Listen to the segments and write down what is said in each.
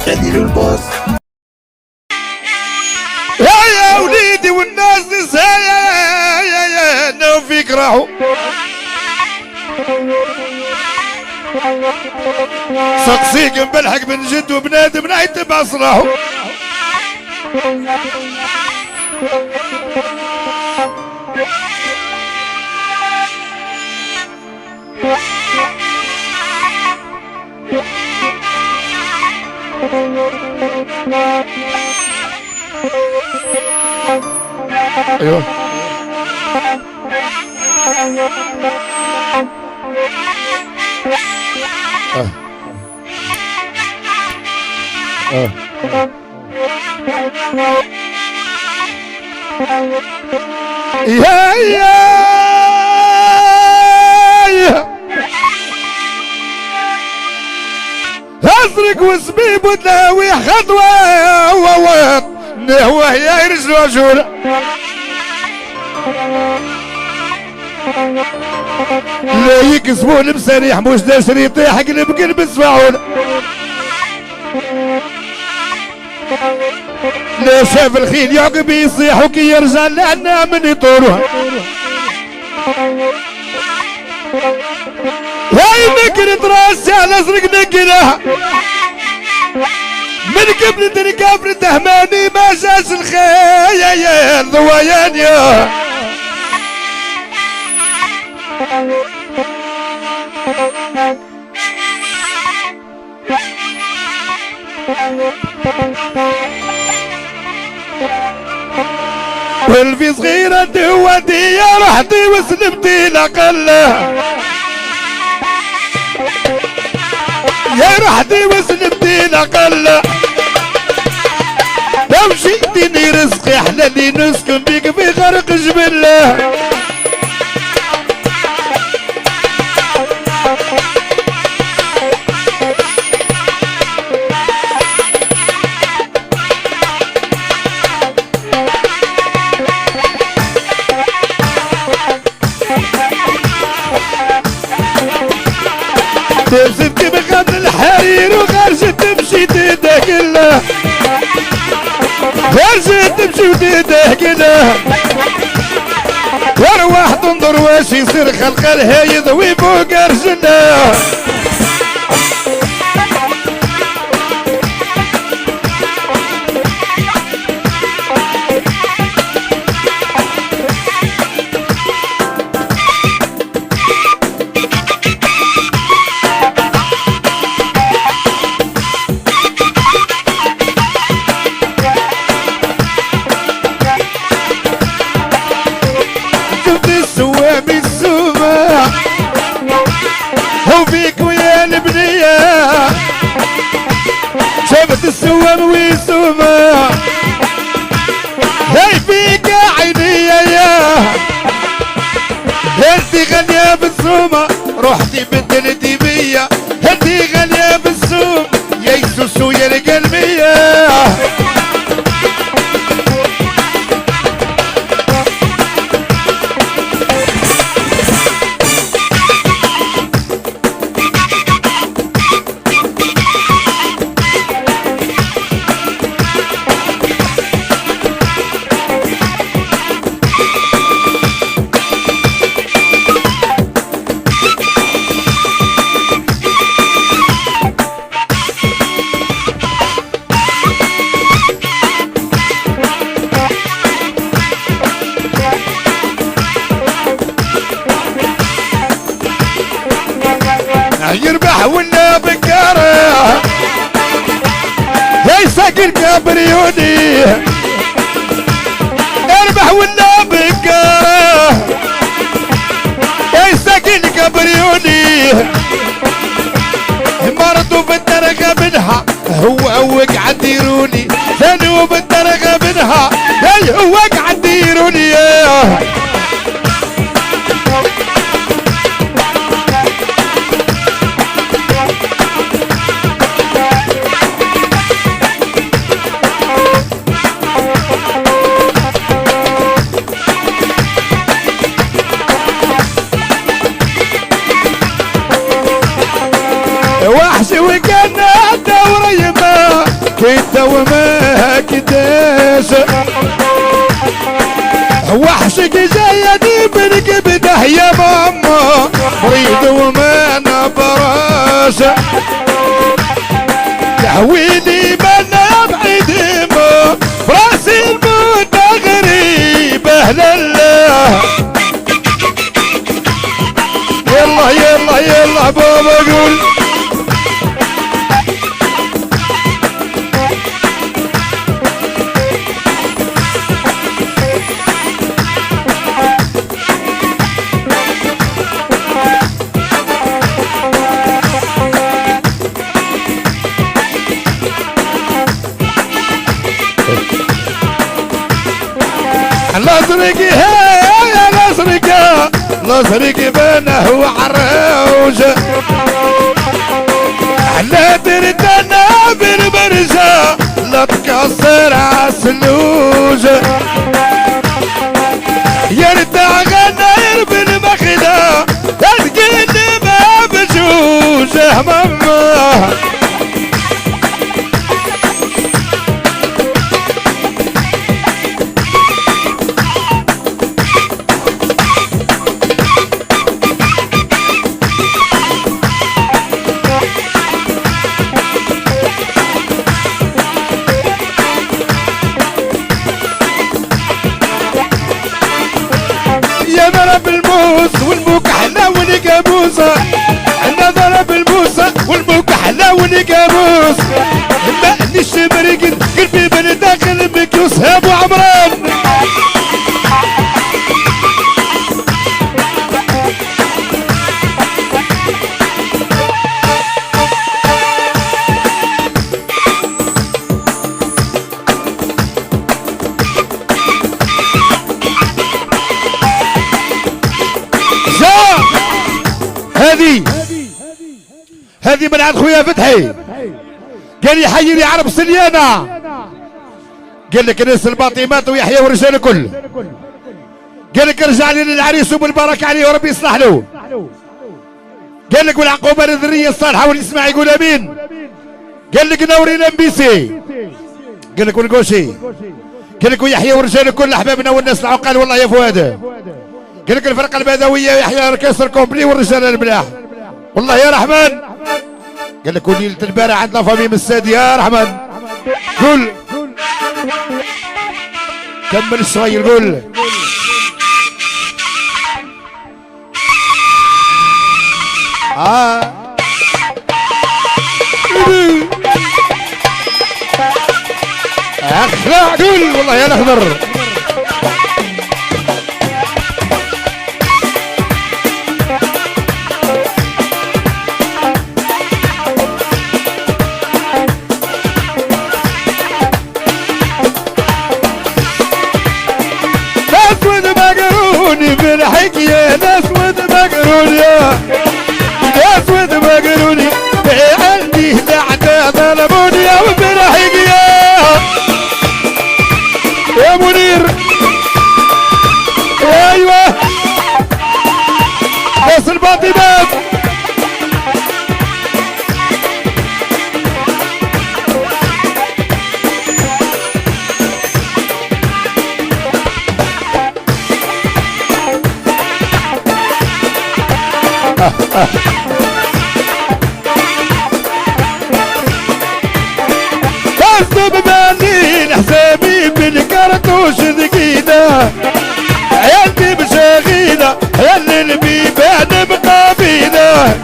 قدير الباص يا وليدي والناس يا فيك راحوا سقسيكم بالحق من جد وبنادم نايت بصراحه ايوه ازرق وسبيب وداوي خطوه ووط نهوه يا رجل وجوله لا يكسبون بسريح مش دا شريط يحقلب قلب السفعول لا شاف الخيل يعقب يصيح وكي يرجع لعنا من يطوره هاي نكرة راسي على ازرق نقلها من قبل تنكافر تهماني ما جاش الخيال ضويان يا والفي صغيرة دوتي يا رحتي وسلمتي لقلة يا رحتي وسلمتي لقلة لو جيتني رزقي حلالي نسكن بيك في غرق جبلة تمسكتي بخد الحرير وخرجت تمشي تدهقله خرجت تمشي وتدهقله وارواح تنظر واش يصير خلق الهايض ويفوق رجله شافت السوام ويسوما هاي فيك عيني يا انتي غالية بالسومة روحتي بدلتي بيا انتي غالية بالسوم يا يسوسو يا القلبية يربح ولا بكاره يا ساكن كابريوني يربح ولا بكاره يا ساكن كابريوني مرضوا بالدرجة منها هو وقع ديروني ثاني بالدرجة منها هو وقع ديروني وحشي وكان الدور يما كنت وما كداش وحشك جايني من كبده يا ماما مريض وما نبراش تحويني من بعيد ما براسي الموت غريب اهل الله يلا يلا يلا بابا قول لازرقي يا لازرقة لازرقي بنه وعروج على دردنا بالبرجة لا تكسر عسلوج يرتع غناير بالمخدة تلقيني ما بجوج ماما والموك حلا والقابوسة عنا ضرب الموسى والموك حلا والقابوس ما نيش مريقن قلبي من داخل مكيوس ابو عمران هذه من عند خويا فتحي قال لي حيني عرب سليانة قال لك ناس الباطمات ويحيى والرجال الكل قال لك ارجع لي للعريس وبالبركة عليه وربي يصلح له قال لك والعقوبة للذرية الصالحة واللي يسمع يقول امين قال لك نوري الامبيسي قال لك والقوشي قال لك ويحيى والرجال الكل احبابنا والناس العقال والله يا فؤاد قال لك الفرقة البدوية يحيى الكسر كومبلي والرجال البلاح والله يا رحمن قال لك وليلة البارح عندنا فميم السادي يا رحمن قول كمل الصغير قول اخلع قول والله يا الاخضر بالحق يا ناس ود مقرون يا ناس ود مقروني عندي لعنة ظلموني يا بالحق يا منير ايوه ناس الباطمات تصب بالين حسابي بالكرتوش ثقيلة عيالتي مشاغيلة عيال البيبان مقابيلة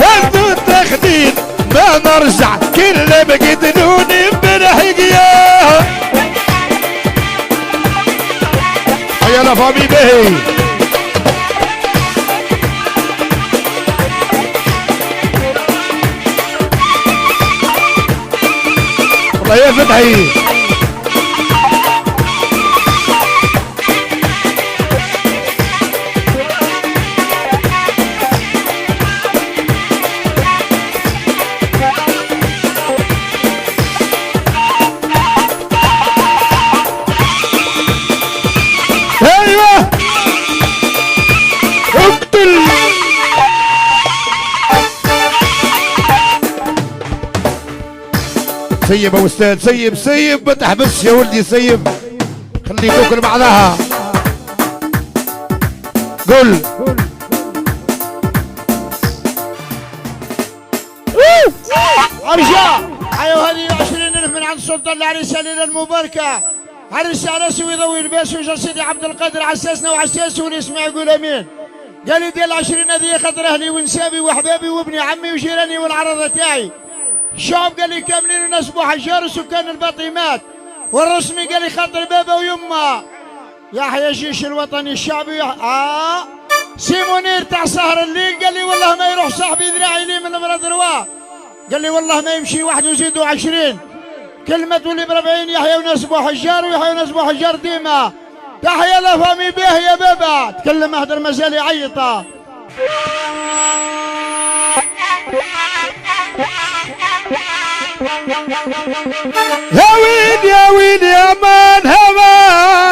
هزو التخديد ما نرجع كل بقتلوني بالحقيقة يلا فامي بهي والله يا فتحي ايوه اقتل سيب يا استاذ، سيب سيب ما تحبسش يا ولدي، سيب خلي تاكل بعضها. قول ارجع. ايوه هذه 20,000 من عند سلطان العريسه ليله المباركه. عريس عرسي ويضوي الباس وجا سيدي عبد القادر عساسنا وعساسي واللي يسمع يقول امين. قال لي ديال 20 هذه خاطر اهلي ونسابي واحبابي وابني عمي وجيراني والعرضه تاعي. الشعب قال لي كاملين وناس بو حجار وسكان الباطيمات. والرسمي قال لي خاطر بابا ويما. يحيى الجيش الوطني الشعبي سي منير تاع سهر الليل. قال لي والله ما يروح صاحبي ذراعي لي من مرض رواه. قال لي والله ما يمشي واحد وزيدوا 20. كلمة تولي ب40 يحيى وناس بو حجار ويحيى وناس بو حجار ديما. تحيا لا فامي به يا بابا. تكلم اهدر مازال يعيطه. يا ويل يا ويل يا مان همان